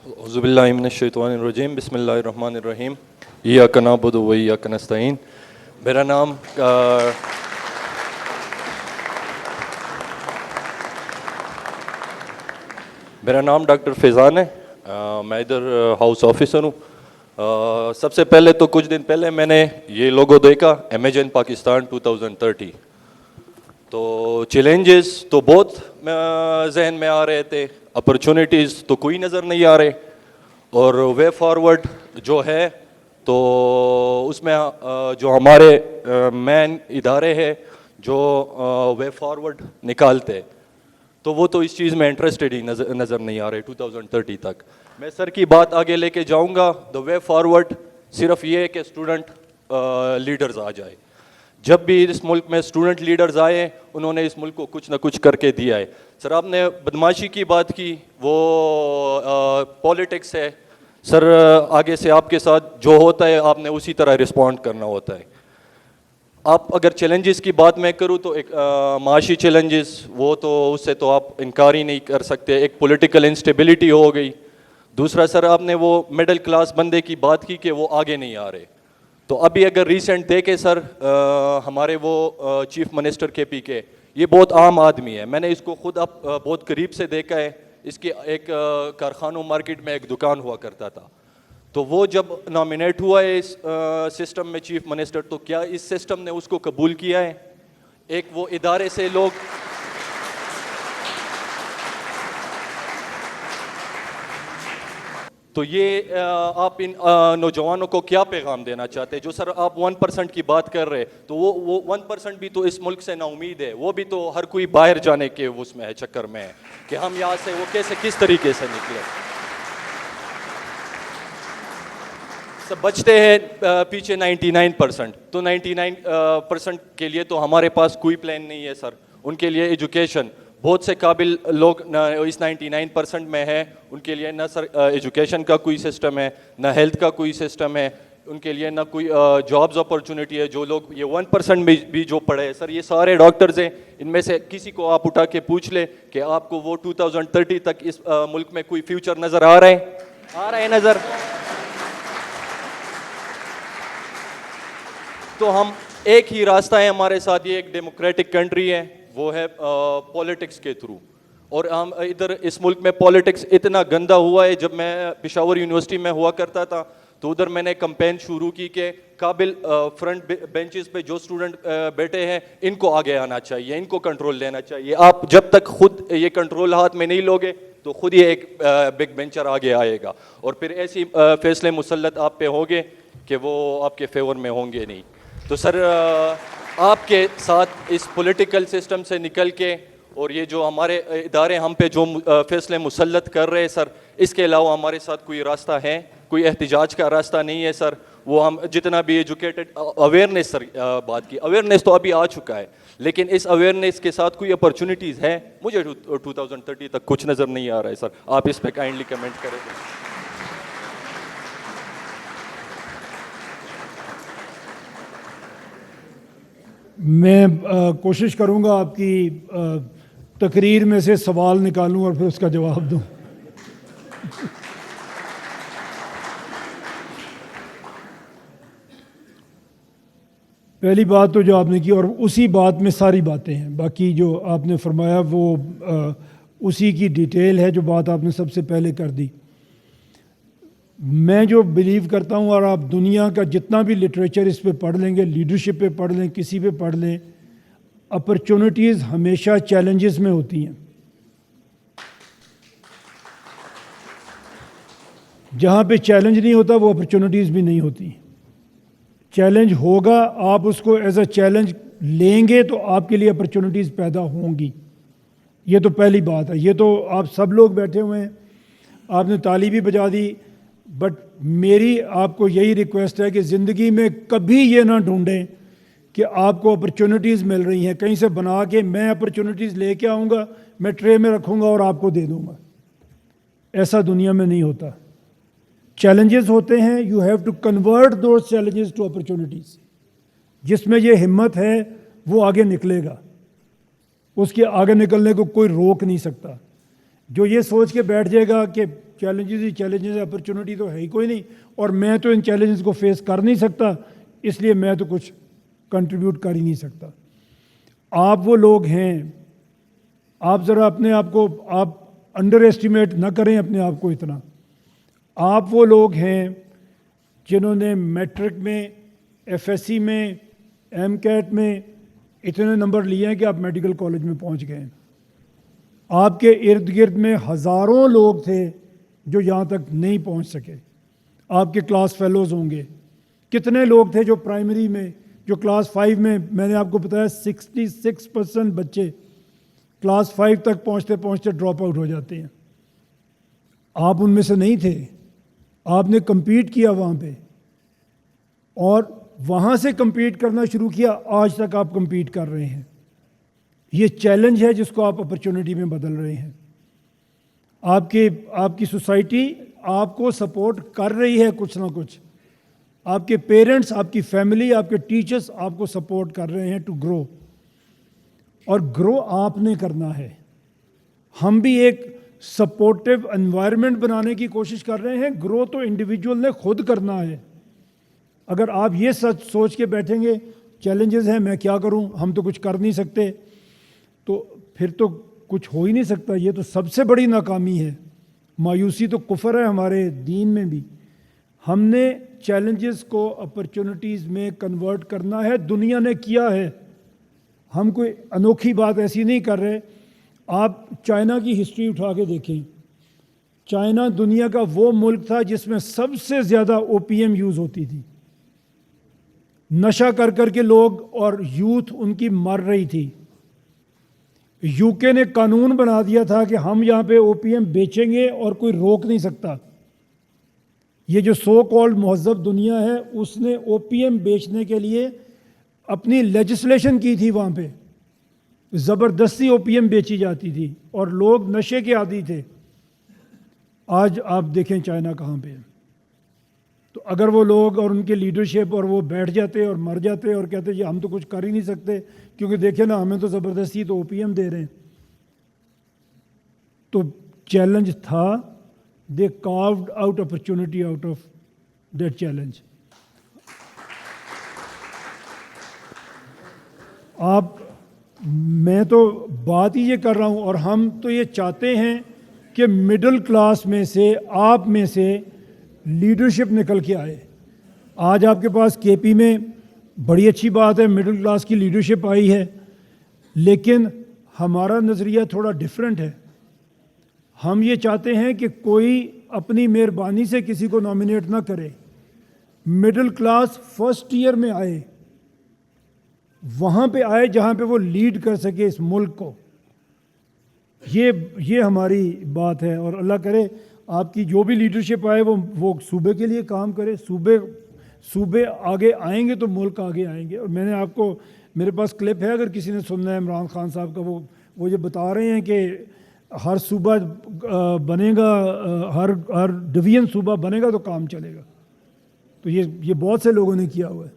اعوذ باللہ من الشیطان الرجیم بسم اللہ الرحمن الرحیم ایاک نعبد و ایاک نستعین. میرا نام ڈاکٹر فیضان ہے. میں ادھر ہاؤس آفیسر ہوں. سب سے پہلے تو کچھ دن پہلے میں نے یہ لوگو دیکھا امیجن پاکستان 2030. تو چیلنجز تو بہت ذہن میں آ رہے تھے, اپرچونیٹیز تو کوئی نظر نہیں آ رہے, اور وے فارورڈ جو ہے تو اس میں جو ہمارے مین ادارے ہیں جو وے فارورڈ نکالتے تو وہ تو اس چیز میں انٹرسٹڈ ہی نظر نہیں آ رہے 2030 تک. میں سر کی بات آگے لے کے جاؤں گا. دا وے فارورڈ صرف یہ ہے کہ اسٹوڈنٹ لیڈرز آ جائے. جب بھی اس ملک میں اسٹوڈنٹ لیڈرز آئے انہوں نے اس ملک کو کچھ نہ کچھ کر کے دیا ہے. سر آپ نے بدماشی کی بات کی, وہ پولیٹکس ہے. سر آگے سے آپ کے ساتھ جو ہوتا ہے آپ نے اسی طرح رسپونڈ کرنا ہوتا ہے. آپ اگر چیلنجز کی بات میں کروں تو ایک معاشی چیلنجز, وہ تو اس سے تو آپ انکار ہی نہیں کر سکتے. ایک پولیٹیکل انسٹیبلٹی ہو گئی. دوسرا سر آپ نے وہ مڈل کلاس بندے کی بات کی کہ وہ آگے نہیں آ رہے. تو ابھی اگر ریسنٹ دیکھے سر ہمارے وہ چیف منسٹر کے پی کے, یہ بہت عام آدمی ہے. میں نے اس کو خود اب بہت قریب سے دیکھا ہے. اس کے ایک کارخانوں مارکیٹ میں ایک دکان ہوا کرتا تھا. تو وہ جب نامینیٹ ہوا ہے اس سسٹم میں چیف منسٹر, تو کیا اس سسٹم نے اس کو قبول کیا ہے؟ ایک وہ ادارے سے لوگ تو یہ آپ ان نوجوانوں کو کیا پیغام دینا چاہتے ہیں؟ جو سر آپ 1% کی بات کر رہے, تو وہ 1% بھی تو اس ملک سے نا امید ہے. وہ بھی تو ہر کوئی باہر جانے کے اس میں ہے, چکر میں ہے کہ ہم یہاں سے وہ کیسے کس طریقے سے نکلے. سب بچتے ہیں پیچھے 99%. تو 99% کے لیے تو ہمارے پاس کوئی پلان نہیں ہے سر. ان کے لیے ایجوکیشن, بہت سے قابل لوگ اس 99% میں ہیں, ان کے لیے نہ سر ایجوکیشن کا کوئی سسٹم ہے, نہ ہیلتھ کا کوئی سسٹم ہے, ان کے لیے نہ کوئی جابز اپرچونیٹی ہے. جو لوگ یہ 1% میں بھی جو پڑھے ہیں سر, یہ سارے ڈاکٹرز ہیں. ان میں سے کسی کو آپ اٹھا کے پوچھ لیں کہ آپ کو وہ 2030 تک اس ملک میں کوئی فیوچر نظر آ رہا ہے نظر؟ تو ہم ایک ہی راستہ ہے ہمارے ساتھ, یہ ایک ڈیموکریٹک کنٹری ہے, وہ ہے پولیٹکس کے تھرو. اور ہم ادھر اس ملک میں پولیٹکس اتنا گندا ہوا ہے. جب میں پشاور یونیورسٹی میں ہوا کرتا تھا تو ادھر میں نے کمپین شروع کی کہ قابل فرنٹ بینچز پہ جو اسٹوڈنٹ بیٹھے ہیں ان کو آگے آنا چاہیے, ان کو کنٹرول لینا چاہیے. آپ جب تک خود یہ کنٹرول ہاتھ میں نہیں لوگے تو خود ہی ایک بگ بینچر آگے آئے گا, اور پھر ایسی فیصلے مسلط آپ پہ ہوں گے کہ وہ آپ کے فیور میں ہوں گے نہیں. تو سر آپ کے ساتھ اس پولیٹیکل سسٹم سے نکل کے, اور یہ جو ہمارے ادارے ہم پہ جو فیصلے مسلط کر رہے ہیں سر, اس کے علاوہ ہمارے ساتھ کوئی راستہ ہے؟ کوئی احتجاج کا راستہ نہیں ہے سر. وہ ہم جتنا بھی ایجوکیٹڈ اویئرنیس سر بات کی, اویئرنیس تو ابھی آ چکا ہے, لیکن اس اویئرنیس کے ساتھ کوئی اپرچونیٹیز ہے؟ مجھے 2030 تک کچھ نظر نہیں آ رہا ہے سر. آپ اس پہ کائنڈلی کمنٹ کریں. میں کوشش کروں گا آپ کی تقریر میں سے سوال نکالوں اور پھر اس کا جواب دوں. پہلی بات تو جو آپ نے کی, اور اسی بات میں ساری باتیں ہیں, باقی جو آپ نے فرمایا وہ اسی کی ڈیٹیل ہے جو بات آپ نے سب سے پہلے کر دی. میں جو بلیو کرتا ہوں, اور آپ دنیا کا جتنا بھی لٹریچر اس پہ پڑھ لیں گے, لیڈرشپ پہ پڑھ لیں, کسی پہ پڑھ لیں, اپرچونٹیز ہمیشہ چیلنجز میں ہوتی ہیں. جہاں پہ چیلنج نہیں ہوتا وہ اپرچونٹیز بھی نہیں ہوتی. چیلنج ہوگا, آپ اس کو ایز اے چیلنج لیں گے تو آپ کے لیے اپرچونٹیز پیدا ہوں گی. یہ تو پہلی بات ہے. یہ تو آپ سب لوگ بیٹھے ہوئے ہیں, آپ نے تالی بھی بجا دی, بٹ میری آپ کو یہی ریکویسٹ ہے کہ زندگی میں کبھی یہ نہ ڈھونڈیں کہ آپ کو اپرچونٹیز مل رہی ہیں کہیں سے بنا کے, میں اپرچونٹیز لے کے آؤں گا, میں ٹرے میں رکھوں گا اور آپ کو دے دوں گا. ایسا دنیا میں نہیں ہوتا. چیلنجز ہوتے ہیں, you have to convert those challenges to opportunities. جس میں یہ ہمت ہے وہ آگے نکلے گا, اس کے آگے نکلنے کو کوئی روک نہیں سکتا. جو یہ سوچ کے بیٹھ جائے گا کہ چیلنجز ہی چیلنجز ہیں, اپرچونٹی تو ہے ہی کوئی نہیں, اور میں تو ان چیلنجز کو فیس کر نہیں سکتا, اس لیے میں تو کچھ کنٹریبیوٹ کر ہی نہیں سکتا. آپ وہ لوگ ہیں, آپ ذرا اپنے آپ کو آپ انڈر ایسٹیمیٹ نہ کریں اپنے آپ کو اتنا. آپ وہ لوگ ہیں جنہوں نے میٹرک میں, ایف ایس سی میں, ایم کیٹ میں اتنے نمبر لیے ہیں کہ آپ میڈیکل کالج میں پہنچ گئے ہیں. آپ کے ارد گرد میں ہزاروں لوگ تھے جو یہاں تک نہیں پہنچ سکے. آپ کے کلاس فیلوز ہوں گے. کتنے لوگ تھے جو پرائمری میں, جو کلاس 5 میں نے آپ کو بتایا 66% بچے کلاس 5 تک پہنچتے پہنچتے ڈراپ آؤٹ ہو جاتے ہیں. آپ ان میں سے نہیں تھے. آپ نے کمپیٹ کیا وہاں پہ, اور وہاں سے کمپیٹ کرنا شروع کیا, آج تک آپ کمپیٹ کر رہے ہیں. یہ چیلنج ہے جس کو آپ اپرچونٹی میں بدل رہے ہیں. آپ کی سوسائٹی آپ کو سپورٹ کر رہی ہے کچھ نہ کچھ. آپ کے پیرنٹس, آپ کی فیملی, آپ کے ٹیچرز آپ کو سپورٹ کر رہے ہیں ٹو گرو, اور گرو آپ نے کرنا ہے. ہم بھی ایک سپورٹیو انوائرمنٹ بنانے کی کوشش کر رہے ہیں. گرو تو انڈیویجول نے خود کرنا ہے. اگر آپ یہ سچ سوچ کے بیٹھیں گے چیلنجز ہیں, میں کیا کروں, ہم تو کچھ کر نہیں سکتے, تو پھر تو کچھ ہو ہی نہیں سکتا. یہ تو سب سے بڑی ناکامی ہے. مایوسی تو کفر ہے ہمارے دین میں بھی. ہم نے چیلنجز کو اپرچونٹیز میں کنورٹ کرنا ہے. دنیا نے کیا ہے, ہم کوئی انوکھی بات ایسی نہیں کر رہے. آپ چائنا کی ہسٹری اٹھا کے دیکھیں. چائنا دنیا کا وہ ملک تھا جس میں سب سے زیادہ او پی ایم یوز ہوتی تھی. نشہ کر کر کے لوگ اور یوتھ ان کی مر رہی تھی. یو کے نے قانون بنا دیا تھا کہ ہم یہاں پہ او پی ایم بیچیں گے اور کوئی روک نہیں سکتا. یہ جو سو کالڈ مہذب دنیا ہے, اس نے او پی ایم بیچنے کے لیے اپنی لیجسلیشن کی تھی. وہاں پہ زبردستی او پی ایم بیچی جاتی تھی اور لوگ نشے کے عادی تھے. آج آپ دیکھیں چائنا کہاں پہ ہے. تو اگر وہ لوگ اور ان کے لیڈرشپ اور وہ بیٹھ جاتے اور مر جاتے اور کہتے جی ہم تو کچھ کر ہی نہیں سکتے کیونکہ دیکھیں نا ہمیں تو زبردستی تو او پی ایم دے رہے ہیں. تو چیلنج تھا, they carved out opportunity out of that challenge. میں تو بات ہی یہ کر رہا ہوں, اور ہم تو یہ چاہتے ہیں کہ مڈل کلاس میں سے, آپ میں سے لیڈرشپ نکل کے آئے. آج آپ کے پاس کے پی میں بڑی اچھی بات ہے, مڈل کلاس کی لیڈرشپ آئی ہے, لیکن ہمارا نظریہ تھوڑا ڈیفرنٹ ہے. ہم یہ چاہتے ہیں کہ کوئی اپنی مہربانی سے کسی کو نامینیٹ نہ کرے. مڈل کلاس فرسٹ ایئر میں آئے, وہاں پہ آئے جہاں پہ وہ لیڈ کر سکے اس ملک کو. یہ ہماری بات ہے, اور اللہ کرے آپ کی جو بھی لیڈرشپ آئے وہ صوبے کے لیے کام کرے. صوبے آگے آئیں گے تو ملک آگے آئیں گے. اور میں نے آپ کو, میرے پاس کلپ ہے اگر کسی نے سننا ہے, عمران خان صاحب کا, وہ یہ بتا رہے ہیں کہ ہر صوبہ بنے گا, ہر ڈویژن صوبہ بنے گا تو کام چلے گا. تو یہ بہت سے لوگوں نے کیا ہوا ہے.